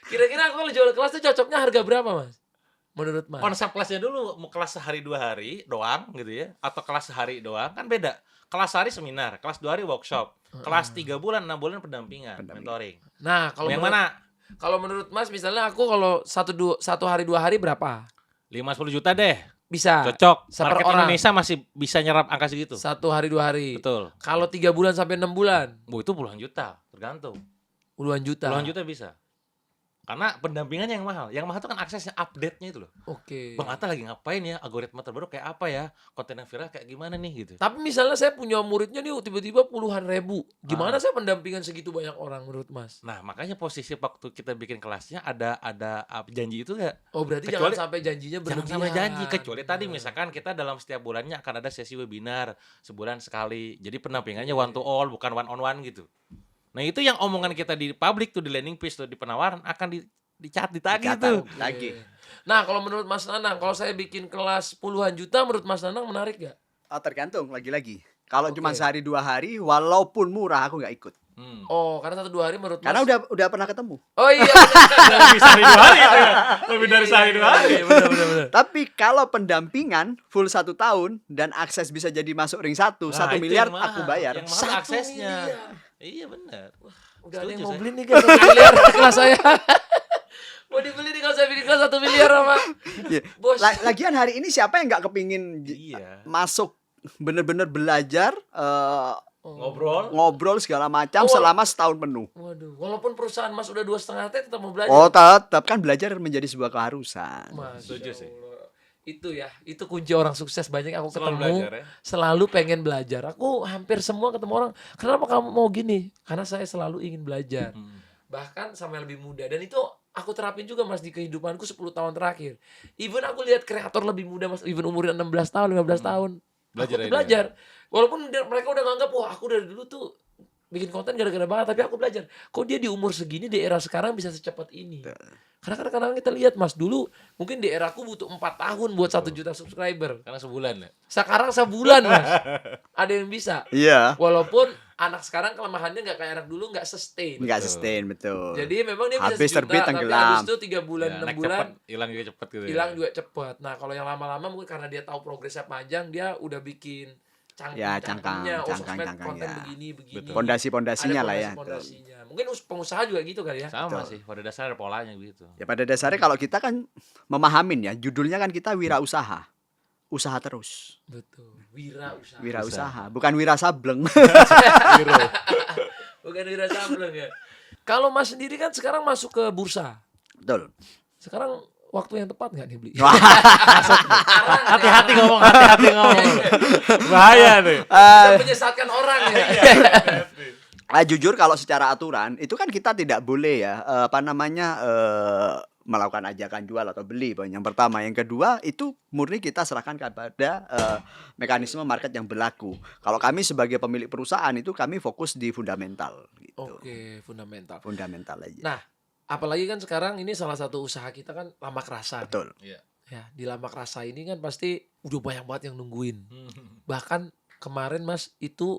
Kira-kira aku kalau jual kelas tuh cocoknya harga berapa, Mas? Menurut Mas? Konsep kelasnya dulu mau kelas sehari 2 hari doang gitu ya, atau kelas sehari doang kan beda. Kelas sehari seminar, kelas 2 hari workshop, kelas 3 bulan 6 bulan pendampingan, mentoring. Nah, kalau Yang menurut, mana? kalau menurut Mas misalnya aku kalau 1 hari 2 hari berapa? 5-10 juta deh. Bisa. Cocok. Seper Market orang. Indonesia masih bisa nyerap angka segitu. 1 hari 2 hari. Betul. Kalau 3 bulan sampai 6 bulan, Itu puluhan juta, tergantung. puluhan juta. Puluhan juta bisa. Karena pendampingannya yang mahal. Yang mahal itu kan aksesnya, update-nya itu loh. Oke. Bang Atta lagi ngapain ya? Algoritma terbaru kayak apa ya? Konten yang viral kayak gimana nih gitu. Tapi misalnya saya punya muridnya nih tiba-tiba puluhan ribu. Gimana saya pendampingan segitu banyak orang menurut Mas? Nah, makanya posisi waktu kita bikin kelasnya ada janji itu enggak? Oh, berarti Kecuali- jangan sampai janjinya Jangan berlebihan. sampai janji, kecuali tadi misalkan kita dalam setiap bulannya akan ada sesi webinar sebulan sekali. Jadi pendampingannya one to all, bukan one on one gitu. Nah, itu yang omongan kita di publik tuh, di landing page tuh, di penawaran akan ditagih tuh. Lagi. Nah, kalau menurut Mas Nanang, kalau saya bikin kelas puluhan juta, menurut Mas Nanang menarik gak? Tergantung lagi-lagi. Kalau Oke. cuma sehari 2 hari, walaupun murah aku nggak ikut. Oh, karena 1-2 hari menurut Karena Mas. udah pernah ketemu. Oh iya. Lebih sehari 2 hari gitu ya. Lebih dari sehari 2 hari. Benar. Tapi kalau pendampingan full 1 tahun dan akses bisa jadi masuk ring 1 Nah, itu miliar yang mahal. aku bayar. Yang mahal 1 aksesnya. miliar. Iya benar. Udah ada yang Setuju mau saya. beli nih guys 1 miliar kelas saya. Mau dibeli nih kalau saya bikin kelas 1 miliar sama Iya. bos. Lagian hari ini siapa yang nggak kepingin Iya. masuk bener-bener belajar ngobrol segala macam Oh. selama setahun penuh. Waduh, walaupun perusahaan Mas udah 2,5 T tetap mau belajar. Oh, tetap kan belajar menjadi sebuah keharusan. Masya Setuju sih. Allah. Itu ya, itu kunci orang sukses. Banyak aku Selalu ketemu belajar ya. selalu pengen belajar. Aku hampir semua ketemu orang, kenapa kamu mau gini? Karena saya selalu ingin belajar. Bahkan sampai lebih muda. Dan itu aku terapin juga Mas di kehidupanku 10 tahun terakhir. Even aku lihat kreator lebih muda Mas, even umurnya 16 tahun, 15 tahun. Belajar aku aja. belajar. Walaupun mereka udah nganggap, wah aku dari dulu tuh bikin konten gara-gara banget, tapi aku belajar kok dia di umur segini di era sekarang bisa secepat ini. Karena kadang-kadang kita lihat Mas, dulu mungkin di eraku butuh 4 tahun buat 1 juta subscriber. Karena sebulan ya. Sekarang sebulan Mas. Ada yang bisa. Iya. Walaupun anak sekarang kelemahannya nggak kayak anak dulu, nggak sustain. Nggak sustain, betul. Jadi memang dia bisa Habis 1 juta, terbit tapi tenggelam. habis itu 3 bulan, Ya, 6 naik bulan cepet, hilang juga cepet gitu ya. hilang juga cepet. Nah kalau yang lama-lama mungkin karena dia tahu progresnya panjang, dia udah bikin Ya, cangkang, sosmed konten ya. begini. Betul. Pondasi-pondasinya lah ya. Pondasinya. Mungkin pengusaha juga gitu kali ya. Sama Betul. sih, pada dasarnya polanya gitu. Ya pada dasarnya kalau kita kan memahamin ya, judulnya kan kita wirausaha. Usaha terus. Betul. Wirausaha. Wirausaha, bukan wira sableng. Bukan wira sableng ya. Kalau Mas sendiri kan sekarang masuk ke bursa. Betul. Sekarang waktu yang tepat nggak nih beli? Hati-hati ngomong, hati-hati ngomong. Bahaya nih. Bisa menyesatkan orang ya. Jujur kalau secara aturan itu kan kita tidak boleh ya melakukan ajakan jual atau beli. Yang pertama, yang kedua itu murni kita serahkan kepada mekanisme market yang berlaku. Kalau kami sebagai pemilik perusahaan itu kami fokus di fundamental gitu. Oke, fundamental. Fundamental aja. Nah, apalagi kan sekarang ini salah satu usaha kita kan Lamak Rasa. Betul. Iya. Ya, di Lamak Rasa ini kan pasti udah banyak banget yang nungguin. Bahkan kemarin Mas itu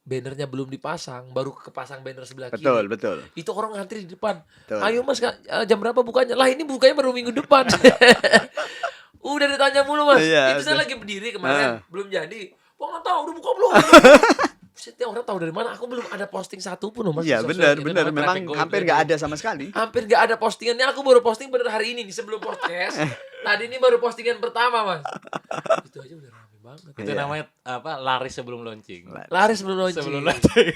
bannernya belum dipasang, baru kepasang banner sebelah kiri. Betul, betul. Itu orang ngantri di depan. Betul. Ayo Mas, jam berapa bukanya? Lah ini bukanya baru minggu depan. Udah ditanya mulu Mas. Iya, Itu saya udah. lagi berdiri kemarin, belum jadi. Wah nggak tahu, udah buka belum? Setiap orang tahu dari mana? Aku belum ada posting satu pun loh Mas. Iya, di sosial benar, media. benar. namanya Memang traffic gold hampir ya. nggak ada sama sekali. Hampir nggak ada postingannya. Aku baru posting bener hari ini nih sebelum podcast. Tadi ini baru postingan pertama Mas. Itu aja udah rame banget. Itu Iya. namanya apa? Laris sebelum launching. Laris sebelum launching. Sebelum launching.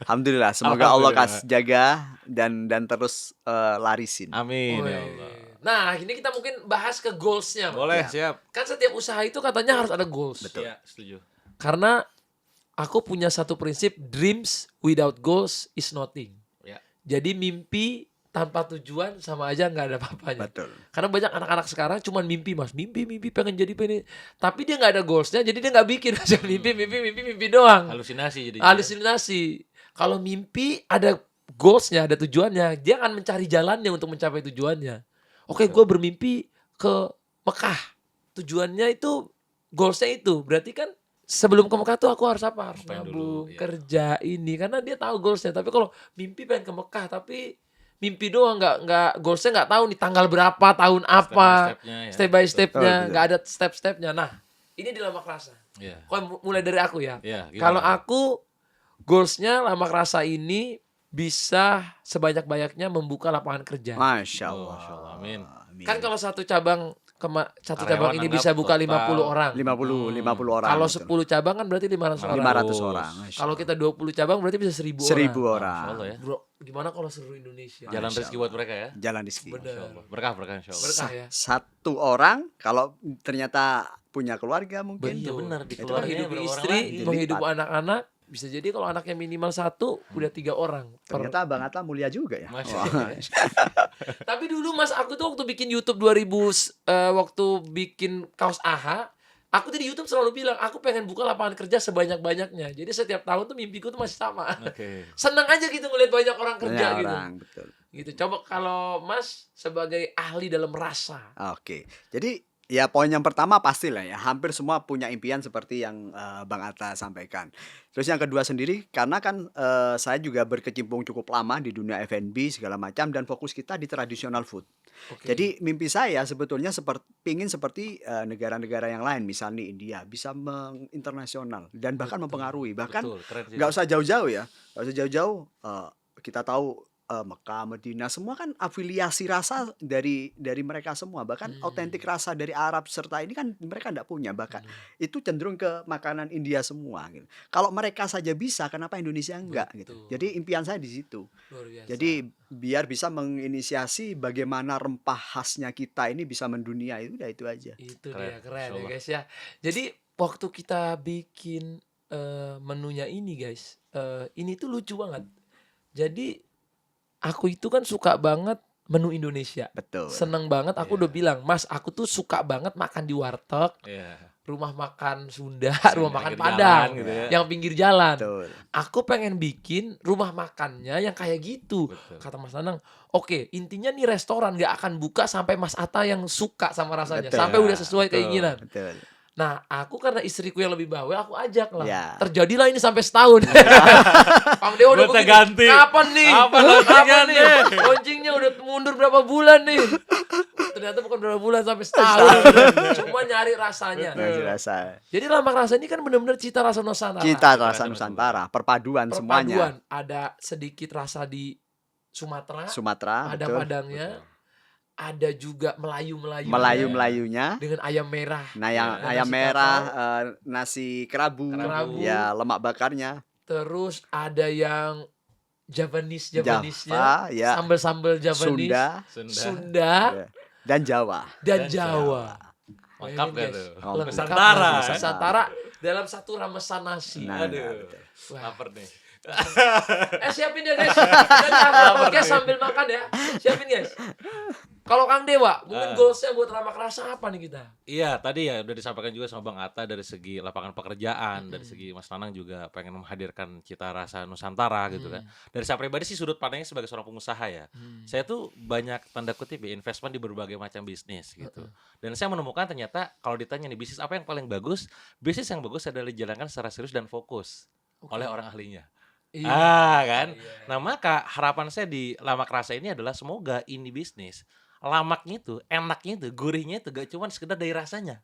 Alhamdulillah, semoga Allah Alhamdulillah. kasih jaga dan terus larisin. Amin Woi. ya Allah. Nah, ini kita mungkin bahas ke goals-nya. Mas. Boleh, Ya. siap. Kan setiap usaha itu katanya harus ada goals. Iya, setuju. Karena aku punya satu prinsip, dreams without goals is nothing. Ya. Jadi mimpi tanpa tujuan sama aja nggak ada apa-apanya. Betul. Karena banyak anak-anak sekarang cuman mimpi Mas, mimpi pengen jadi pengen. Tapi dia nggak ada goalsnya, jadi dia nggak bikin aja mimpi doang. Halusinasi jadi. Halusinasi. Kalau mimpi ada goalsnya, ada tujuannya, dia akan mencari jalannya untuk mencapai tujuannya. Oke, gue bermimpi ke Mekah. Tujuannya itu, goalsnya itu. Berarti kan sebelum ke Mekah tuh aku harus apa? Harus Ngapain nabung, dulu, iya. kerja ini. Karena dia tahu goalsnya. Tapi kalau mimpi pengen ke Mekah, tapi mimpi doang nggak goalsnya nggak tahu nih tanggal berapa, tahun apa, Step-by-stepnya ya. step by stepnya, Betul. nggak ada step-stepnya. Nah, ini di Lamak Rasa. Iya. Kok mulai dari aku ya. Iya, gimana? Kalau aku goalsnya Lamak Rasa ini bisa sebanyak-banyaknya membuka lapangan kerja. Masya Oh, Allah. Masya Allah, amin. Kan kalau satu cabang satu cabang Karyawan ini anggap bisa buka total 50 orang. 50 orang. Kalau betul. 10 cabang kan berarti 500 orang. 500 orang. Masya Kalau Allah. kita 20 cabang berarti bisa 1000 orang. 1000 Masya orang. Allah ya. Bro, gimana kalau seluruh Indonesia? Jalan Masya rezeki buat mereka ya. Jalan rezeki. Bener. Masya Allah. Berkah insya Allah. Berkah ya. Satu orang kalau ternyata punya keluarga mungkin. Iya benar, di Itu keluarganya Menghidupi berapa orang istri, lagi? menghidupi anak-anak. Bisa jadi kalau anaknya minimal 1, udah 3 orang. Ternyata Bang Atta mulia juga ya. Masya Wah. Allah. Tapi dulu Mas, aku tuh waktu bikin YouTube 2000, waktu bikin kaos AHA, aku tuh di YouTube selalu bilang, aku pengen buka lapangan kerja sebanyak-banyaknya. Jadi setiap tahun tuh mimpiku tuh masih sama. Oke. Senang aja gitu ngeliat banyak orang kerja Banyak gitu. orang, betul. Gitu. Coba kalau Mas sebagai ahli dalam rasa. Oke. Jadi ya poin yang pertama pastilah ya, hampir semua punya impian seperti yang Bang Atta sampaikan. Terus yang kedua sendiri, karena kan saya juga berkecimpung cukup lama di dunia F&B segala macam dan fokus kita di traditional food. Oke. Jadi mimpi saya sebetulnya pingin seperti negara-negara yang lain, misalnya India, bisa menginternasional dan bahkan mempengaruhi. Bahkan Betul, keren sih. nggak usah jauh-jauh ya, nggak usah jauh-jauh. Kita tahu Mekah, Medina, semua kan afiliasi rasa dari mereka semua. Bahkan otentik rasa dari Arab serta ini kan mereka nggak punya. Bahkan itu cenderung ke makanan India semua. Gitu. Kalau mereka saja bisa, kenapa Indonesia enggak? Gitu. Betul. Jadi impian saya di situ. Luar biasa. Jadi biar bisa menginisiasi bagaimana rempah khasnya kita ini bisa mendunia, itu aja. itu Keren, dia keren ya Insya Allah. guys ya. Jadi waktu kita bikin menunya ini guys, ini tuh lucu banget. Jadi aku itu kan suka banget menu Indonesia. Betul. Seneng banget, aku Iya. udah bilang, Mas aku tuh suka banget makan di warteg. Iya. rumah makan Sunda, rumah makan Pinggir Padang, jalan gitu ya. yang pinggir jalan. Betul. Aku pengen bikin rumah makannya yang kayak gitu. Betul. Kata Mas Nanang, oke, intinya nih restoran gak akan buka sampai Mas Atta yang suka sama rasanya, Betul. sampai udah sesuai Betul. keinginan. Betul. Nah, aku karena istriku yang lebih bawel, aku ajak lah. Ya. Terjadilah ini sampai setahun. Kang Dewa udah Gonta begini, ganti. kapan nih? Kapan launchingnya nih? Launchingnya udah mundur berapa bulan nih? Ternyata bukan berapa bulan, sampai setahun. Cuma nyari rasanya. Masih rasa. Jadi Lamak Rasa ini kan benar-benar cita rasa Nusantara. Kita rasa Nusantara, perpaduan semuanya. Ada sedikit rasa di Sumatera, Sumatera, ada betul. Padangnya, ada juga Melayu-Melayu. Melayu-melayunya. Dengan ayam merah. Nah, yang Dan ayam nasi merah, kapau. nasi kerabu, Kerabu. ya lemak bakarnya, Terus ada yang Javanese-nya, Java, ya, sambal-sambal Javanese, Sunda, Sunda, ya, dan Jawa. dan Dan Jawa. Lengkap Bayangin, gak guys. tuh? Oh, Lengkap Nusantara. banget. Nusantara dalam satu ramesan nasi. Nah, Aduh. betul. Wah. Lapar nih. Siapin ya guys. Kita podcast sambil makan ya. Siapin guys. Kalau Kang Dewa, mungkin goalsnya buat Lamak Rasa apa nih kita? Iya, tadi ya udah disampaikan juga sama Bang Atta dari segi lapangan pekerjaan, dari segi Mas Nanang juga pengen menghadirkan cita rasa Nusantara gitu kan. Dari saya pribadi sih sudut pandangnya sebagai seorang pengusaha ya. Saya tuh banyak tanda kutip ya investment di berbagai macam bisnis gitu. Dan saya menemukan ternyata kalau ditanya nih bisnis apa yang paling bagus, bisnis yang bagus adalah dijalankan secara serius dan fokus oleh orang ahlinya. Iya. Kan? Iya. Nah, maka harapan saya di Lamak Rasa ini adalah semoga ini bisnis lamaknya itu, enaknya itu, gurihnya itu gak cuma sekedar dari rasanya,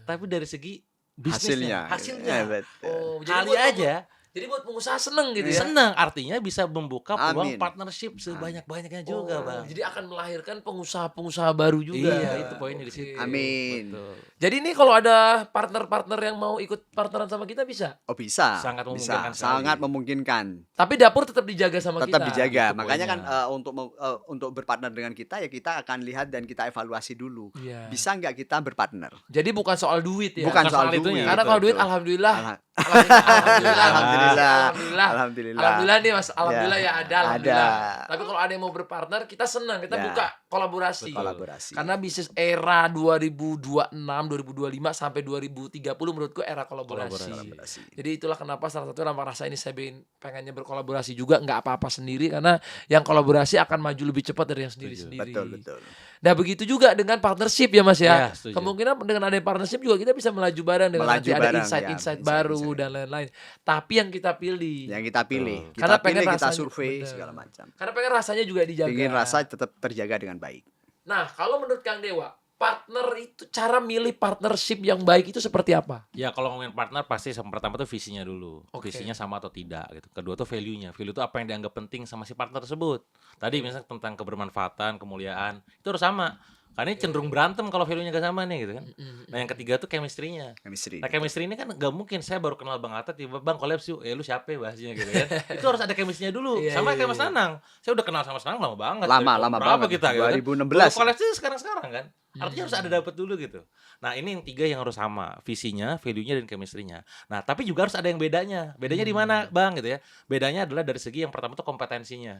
tapi dari segi bisnisnya, hasilnya. Ya, betul. Oh, Kali aja Jadi buat pengusaha seneng gitu ya. senang, artinya bisa membuka peluang Amin. partnership sebanyak-banyaknya juga, Bang. Jadi akan melahirkan pengusaha-pengusaha baru juga. Iya, itu poinnya di situ. Amin. Betul. Jadi ini kalau ada partner-partner yang mau ikut partneran sama kita bisa. Oh, bisa. Sangat bisa, memungkinkan sekali. sangat memungkinkan. Tapi dapur tetap dijaga sama Tetap kita. dijaga. Itu Makanya kan poinnya. untuk berpartner dengan kita ya kita akan lihat dan kita evaluasi dulu. Iya. Bisa nggak kita berpartner? Jadi bukan soal duit ya. Bukan Bukan soal soal duit. itunya. Karena kalau duit Betul. alhamdulillah. Alha- Alhamdulillah. Alhamdulillah. Alhamdulillah. Alhamdulillah nih Mas. Alhamdulillah ya ada. Alhamdulillah. Ada. Tapi kalau ada yang mau berpartner kita senang. Kita Ya. buka kolaborasi. Kolaborasi. Karena bisnis era 2026, 2025 sampai 2030 menurutku era kolaborasi. Kolaborasi. Jadi itulah kenapa salah satu Lamak Rasa ini saya pengennya berkolaborasi juga, nggak apa-apa sendiri karena yang kolaborasi akan maju lebih cepat dari yang sendiri-sendiri. Betul, betul. Nah begitu juga dengan partnership ya Mas ya. Ya, setuju. Kemungkinan dengan ada partnership juga kita bisa melaju bareng dengan Melaju nanti ada bareng, insight-insight ya, baru insight-insight. dan lain-lain. Tapi yang kita pilih. Yang kita pilih, kita Karena pengen pilih, kita rasanya- survei bener. segala macam. Karena pengen rasanya juga dijaga. Ingin rasa tetap terjaga dengan baik. Nah kalau menurut Kang Dewa, partner itu cara milih partnership yang baik itu seperti apa? Ya kalau ngomongin partner pasti yang pertama tuh visinya dulu. Oke. Visinya sama atau tidak gitu. Kedua tuh value-nya. Value itu apa yang dianggap penting sama si partner tersebut. Tadi misalnya tentang kebermanfaatan, kemuliaan, itu harus sama. Karena ini cenderung berantem kalau value-nya gak sama nih gitu kan. Nah yang ketiga tuh chemistry-nya. Chemistry. Nah chemistry ini kan gak mungkin saya baru kenal Bang Atta tiba Bang collab yuk, lu siapa ya bahasnya gitu kan. Itu harus ada chemistry-nya dulu. Iya, Sama iya, kayak Mas iya. Nanang. Saya udah kenal sama Mas Nanang lama banget. Lama, Dari tahun lama berapa banget. kita gitu kan. 2016 Baru ya. collab itu sekarang-sekarang kan. Artinya harus ada dapet dulu gitu. Nah ini yang tiga yang harus sama. Visinya, value-nya, dan chemistry-nya. Nah tapi juga harus ada yang bedanya. Bedanya di mana Bang gitu ya. Bedanya adalah dari segi yang pertama tuh kompetensinya.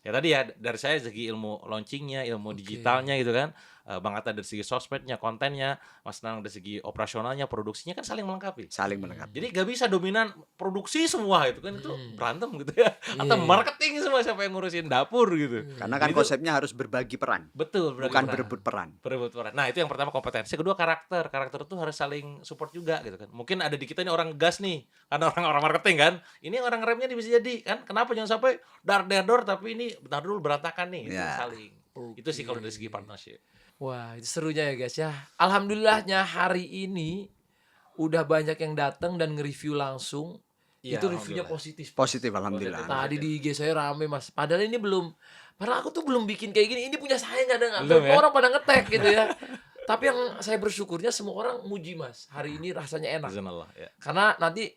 Ya tadi ya dari saya segi ilmu launchingnya, ilmu digitalnya gitu kan. Bang Atta dari segi sosmednya, kontennya, Mas Nanang dari segi operasionalnya, produksinya kan saling melengkapi. Saling melengkapi. Jadi gak bisa dominan produksi semua itu kan itu berantem gitu ya. Atau Iya. marketing semua siapa yang ngurusin dapur gitu. Karena kan Itu- konsepnya harus berbagi peran, Betul, berbagi bukan peran. berebut peran. Berebut peran. Nah itu yang pertama kompetensi. Kedua karakter. Karakter itu harus saling support juga gitu kan. Mungkin ada di kita ini orang gas nih, karena orang marketing kan. Ini orang remnya nih bisa jadi kan. Kenapa jangan sampai dar tapi ini bentar dulu berantakan nih. Itu Ya. saling. Itu sih kalau dari segi partnership. Wah, itu serunya ya guys ya. Alhamdulillahnya hari ini udah banyak yang datang dan nge-review langsung. Iya, Itu reviewnya alhamdulillah. positif. Positif, alhamdulillah. Tadi di IG saya rame Mas. Padahal ini belum. Padahal aku tuh belum bikin kayak gini. Ini punya saya nggak ada nggak. Belum ya? Orang pada ngetek gitu ya. Tapi yang saya bersyukurnya semua orang muji Mas. Hari ini rasanya enak. Subhanallah, ya. Karena nanti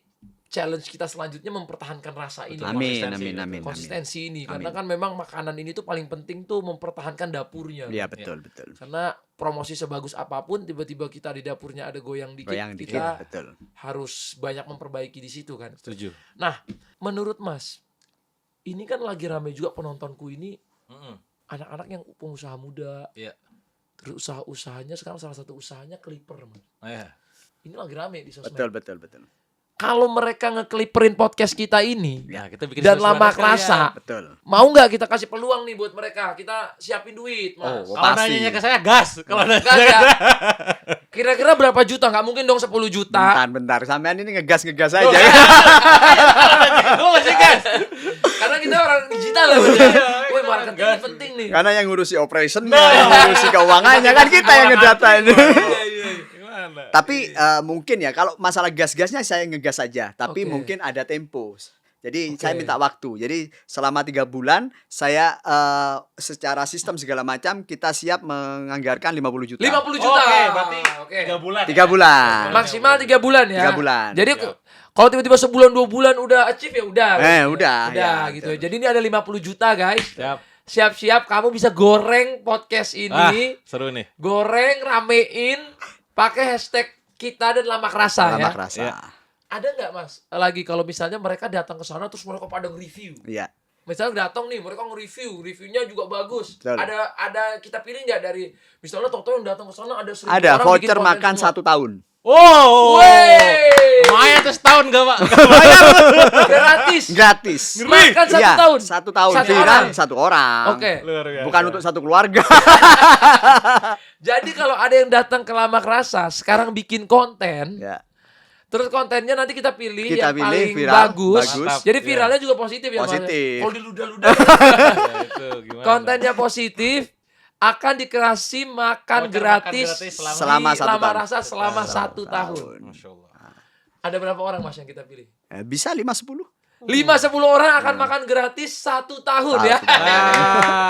challenge kita selanjutnya mempertahankan rasa ini. Amin, Konsistensi, amin, betul. amin, amin. Konsistensi ini. Amin. Karena kan memang makanan ini tuh paling penting tuh mempertahankan dapurnya. Iya, betul, betul. Karena promosi sebagus apapun tiba-tiba kita di dapurnya ada goyang dikit, Goyang dikit, kita betul. harus banyak memperbaiki di situ kan. Setuju. Nah, menurut Mas, ini kan lagi rame juga penontonku ini Mm-mm. anak-anak yang pengusaha muda. Iya. Terus usaha-usahanya sekarang salah satu usahanya Clipper, Mas. Oh, ya. ini lagi rame di sosmed. Betul. Kalau mereka ngekliperin podcast kita ini Ya, kita bikin dan suara lama sekalian. kerasa, Betul. mau nggak kita kasih peluang nih buat mereka? Kita siapin duit, Mas. Oh, Kalau pasti. nanyanya ke saya gas. Kalau Nggak ada. Kira-kira berapa juta? Nggak mungkin dong 10 juta. Bentar. Sampean ini ngegas aja. Gue masih gas. Karena kita orang digital ya. Woi, marketing ini penting nih. Karena yang ngurusi operationnya, yang ngurusi keuangannya kan kita yang ngedata ini. Gimana? Tapi mungkin ya kalau masalah gas-gasnya saya ngegas saja. Tapi Oke. mungkin ada tempo. Jadi Oke. saya minta waktu. Jadi selama 3 bulan saya secara sistem segala macam kita siap menganggarkan 50 juta. 50 juta. Oke, berarti Oke. 3 bulan. 3 bulan. Maksimal 3 bulan ya. 3 bulan. Jadi kalau tiba-tiba sebulan 2 bulan udah achieve ya udah. Udah, Udah ya, gitu. betul. Jadi ini ada 50 juta guys. Siap. Siap-siap kamu bisa goreng podcast ini. Seru nih. Goreng, ramein, pakai hashtag kita dan lama kerasa Lama ya. kerasa. Iya. Ada nggak Mas? Lagi kalau misalnya mereka datang ke sana terus mereka pada nge-review. Iya. Misalnya datang nih, mereka reviewnya juga bagus. Betul. Ada kita pilih nggak dari misalnya Toto yang datang ke sana ada 1.000 Ada orang voucher bikin konten makan semua. 1 tahun. Wow. Wey! Lumayan tuh setahun gak, Pak? Gratis. Gratis. Makan 1 Iya, tahun. 1 tahun. Satu Viral orang. 1 orang. Oke. Luar biasa. Bukan untuk 1 keluarga. Jadi kalau ada yang datang ke Lama Kerasa, sekarang bikin konten, Ya. terus kontennya nanti kita pilih Kita yang pilih paling viral, bagus. bagus. Jadi viralnya juga positif ya, Mas? Positif. Kalau diludah-ludah. Ya, itu gimana? Kontennya positif, akan dikasih makan Voucher gratis, makan gratis selama di 1 Lama tahun. Rasa selama 1 tahun. Masya Allah. Ada berapa orang Mas yang kita pilih? Bisa 5-10. 5-10 orang akan makan gratis 1 tahun ya.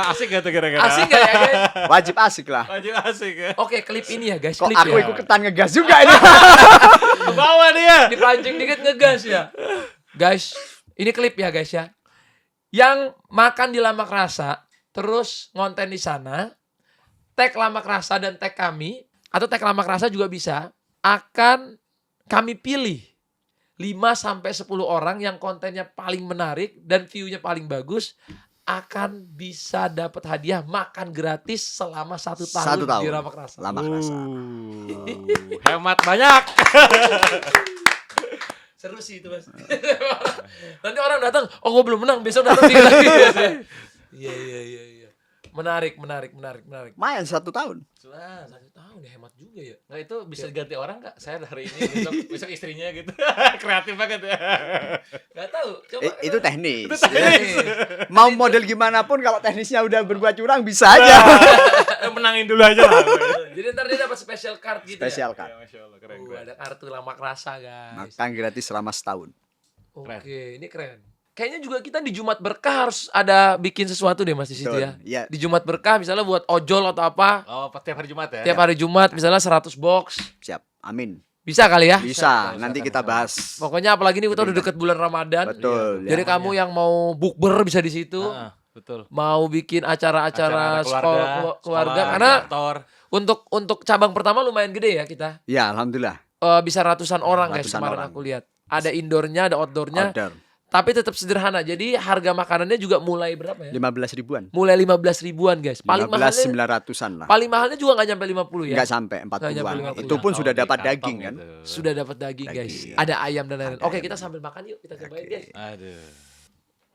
Asik gak tuh kira-kira? Asik gak ya guys? Wajib asik lah. Wajib asik ya. Oke, klip ini ya guys, Kok klip aku ya. ikutan ngegas juga ini. Ke bawah dia. Dipancing dikit ngegas ya. Guys, ini klip ya guys ya. Yang makan di Lama Kerasa, terus ngonten di sana, tag Lama Kerasa dan tag kami, atau tag Lama Kerasa juga bisa, akan kami pilih 5-10 orang yang kontennya paling menarik dan view-nya paling bagus, akan bisa dapat hadiah makan gratis selama 1 tahun, 1 tahun. di Lama Kerasa. Lama kerasa. Hemat banyak. Seru sih itu Mas. Nanti orang datang, oh gue belum menang, besok datang tiga lagi. Iya. Menarik. Main 1 tahun. Wah, 1 tahun ya, hemat juga ya. Nah itu bisa ganti orang nggak? Saya hari ini besok istrinya gitu. Kreatif banget ya. Gak tahu. Coba. Itu teknis. Teknis. Mau model gimana pun kalau teknisnya udah berbuat curang bisa aja. Menangin dulu aja lah. Jadi ntar dia dapat special card gitu Spesial ya. kan. Masya Allah keren. Ada kartu Lama Kerasa guys. Makan gratis selama setahun. Oke, ini keren. Kayaknya juga kita di Jumat Berkah harus ada bikin sesuatu deh Mas di situ Betul, ya. iya. Di Jumat Berkah misalnya buat ojol atau apa. Oh, tiap hari Jumat ya? Tiap hari Jumat misalnya 100 box. Siap. Amin. Bisa kali ya? Bisa. Nanti kita bahas. Pokoknya apalagi nih kita udah deket bulan Ramadan. Betul. Jadi ya. kamu yang mau bukber bisa di situ. Betul. Mau bikin acara-acara keluarga sekolah, karena kantor. untuk cabang pertama lumayan gede ya kita. Ya, alhamdulillah. Bisa ratusan orang guys Ratusan kemarin orang. aku lihat. Ada indoornya, ada outdoornya. Order. Tapi tetap sederhana. Jadi harga makanannya juga mulai berapa ya? 15 ribuan. Mulai 15 ribuan guys. Paling 15 mahalnya 900-an lah. paling mahalnya juga nggak nyampe 50 ya. Enggak sampai Nggak nyampe 40-an. 50. Itu pun sudah Di dapat kantong daging kan. gitu. Sudah dapat daging guys. Daging. Ada ayam dan lain-lain. Ada Oke, ayam. kita sambil makan yuk. Kita cobain guys. Aduh.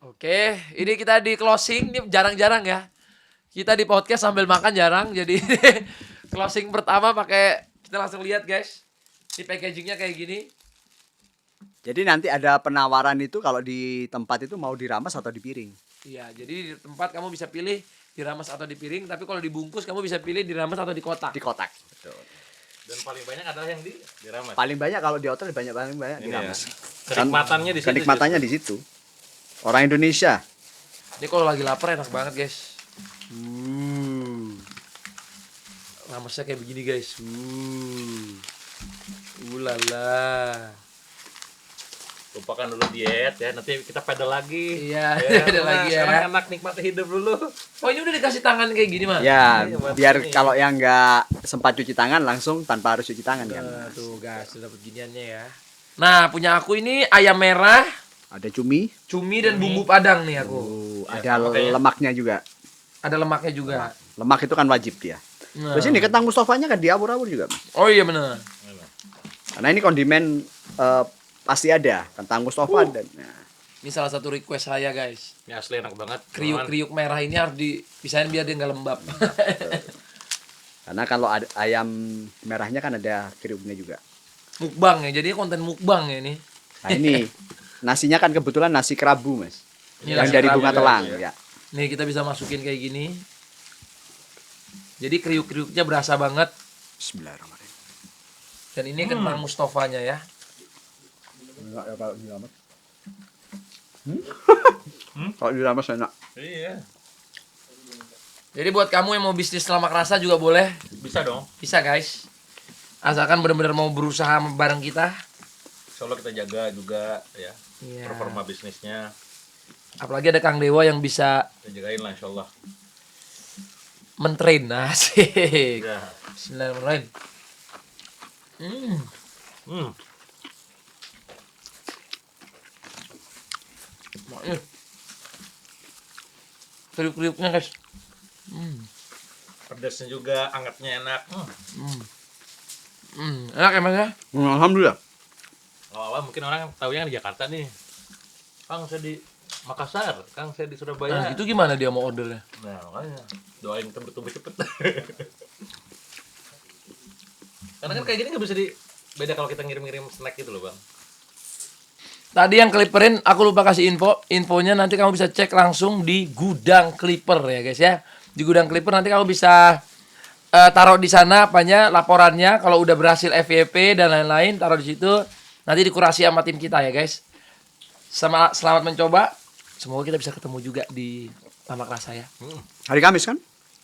Oke, ini kita di closing. Ini jarang-jarang ya. Kita di podcast sambil makan jarang. Jadi closing pertama pakai kita langsung lihat guys. Di packagingnya kayak gini. Jadi nanti ada penawaran itu kalau di tempat itu mau diramas atau di piring. Iya, jadi di tempat kamu bisa pilih diramas atau di piring. Tapi kalau dibungkus kamu bisa pilih diramas atau di kotak. Di kotak. Betul. Dan paling banyak adalah yang diramas. Paling banyak kalau di hotel paling banyak Ini diramas. ya. Kenikmatannya di situ. Kenikmatannya di situ. Orang Indonesia. Ini kalau lagi lapar enak banget guys. Ramasnya kayak begini guys. Ulala. Lupakan dulu diet ya. Nanti kita pedal lagi. Iya, Ya, ada lagi ya. Sekarang enak nikmati hidup dulu. Oh ini udah dikasih tangan kayak gini mah? Ya, Iya, buat biar ini. kalau yang nggak sempat cuci tangan langsung tanpa harus cuci tangan kan. Nah, tuh guys, sudah dapat giniannya ya. Nah, punya aku ini ayam merah, Ada cumi, cumi dan bumbu padang nih aku. ada sama kayaknya. lemaknya juga. Ada lemaknya juga. Lemak itu kan wajib dia. Nah. Terus ini kentang Mustafanya kan diabur-abur juga. Oh iya benar. Karena ini kondimen pasti ada, kentang Mustafa dan Ini salah satu request saya guys. Ini asli enak banget. Kriuk-kriuk merah ini harus dipisahin biar dia nggak lembab. karena kalau ada ayam merahnya kan ada kriuknya juga. Mukbang ya, jadi konten mukbang ya ini. Nah ini nasinya kan kebetulan nasi kerabu mas, Ini yang nasi dari kerabu, bunga guys, telang ya. ya. Nih kita bisa masukin kayak gini. Jadi kriuk-kriuknya berasa banget. Bismillahirrahmanirrahim. Dan ini kentang Mustofanya ya. Enggak ya kalau diramas. Kalau diramas enak. Iya. Jadi buat kamu yang mau bisnis lemak rasa juga boleh. Bisa dong. Bisa guys. Asalkan benar-benar mau berusaha bareng kita. Insya Allah kita jaga juga ya Iya. performa bisnisnya. Apalagi ada Kang Dewa yang bisa Kita jagain lah insya Allah. mentrain. Asik. Ya. Bismillahirrahmanirrahim. Hmm. Kriuk-kriuknya guys. Pedasnya juga, angetnya enak. Enak ya mas ya? Alhamdulillah. Awal-awal mungkin orang tahunya di Jakarta nih. Kang saya di Makassar, Kang saya di Surabaya. Nah, itu gimana dia mau ordernya? Nah, makanya doain tumbuh cepet. Karena kan kayak gini nggak bisa beda kalau kita ngirim-ngirim snack gitu loh bang. Tadi yang clipperin aku lupa kasih infonya nanti kamu bisa cek langsung di gudang clipper ya guys ya. Di gudang clipper nanti kamu bisa taruh di sana apanya laporannya kalau udah berhasil FYP dan lain-lain taruh di situ. Nanti dikurasi sama tim kita ya guys. Selamat mencoba. Semoga kita bisa ketemu juga di Lamak Rasa ya. Hari Kamis kan?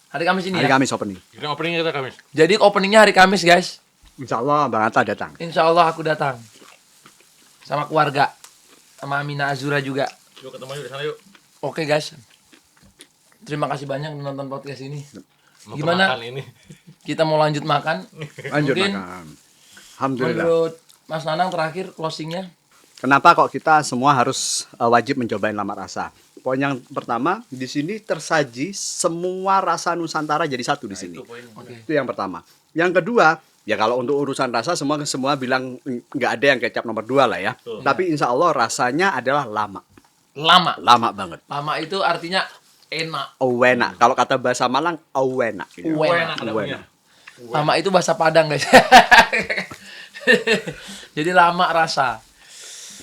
Hari Kamis ini Hari ya. Kamis opening. Ini opening kita Kamis. Jadi openingnya hari Kamis guys. Insya Allah Bang Atta datang. Insya Allah aku datang sama keluarga, sama Amina Azura juga. Yuk ketemu yuk di sana yuk. Oke guys, terima kasih banyak udah nonton podcast ini. Mau Gimana? kemakan ini. Kita mau lanjut makan. Lanjut Mungkin makan. Alhamdulillah. menurut Mas Nanang terakhir closingnya. Kenapa kok kita semua harus wajib mencobain Lamak Rasa? Poin yang pertama, di sini tersaji semua rasa Nusantara jadi satu di sini. Itu poinnya. Oke. Itu yang pertama. Yang kedua, ya kalau untuk urusan rasa semua bilang nggak ada yang kecap nomor 2 lah ya. Betul. Tapi insya Allah rasanya adalah lama. Lama. Lama banget. Lama itu artinya enak. Awena. Kalau kata bahasa Malang, awena. Gitu. Uwena. Ada punya. Lama itu bahasa Padang guys. Jadi lama rasa.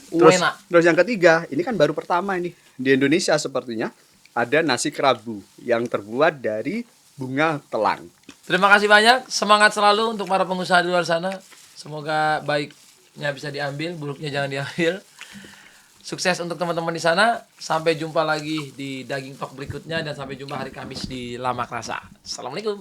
Uwena. Terus yang ketiga, ini kan baru pertama ini. Di Indonesia sepertinya ada nasi kerabu yang terbuat dari bunga telang. Terima kasih banyak. Semangat selalu untuk para pengusaha di luar sana. Semoga baiknya bisa diambil, buruknya jangan diambil. Sukses untuk teman-teman di sana. Sampai jumpa lagi di Daging Talk berikutnya dan sampai jumpa hari Kamis di Lamak Rasa. Assalamualaikum.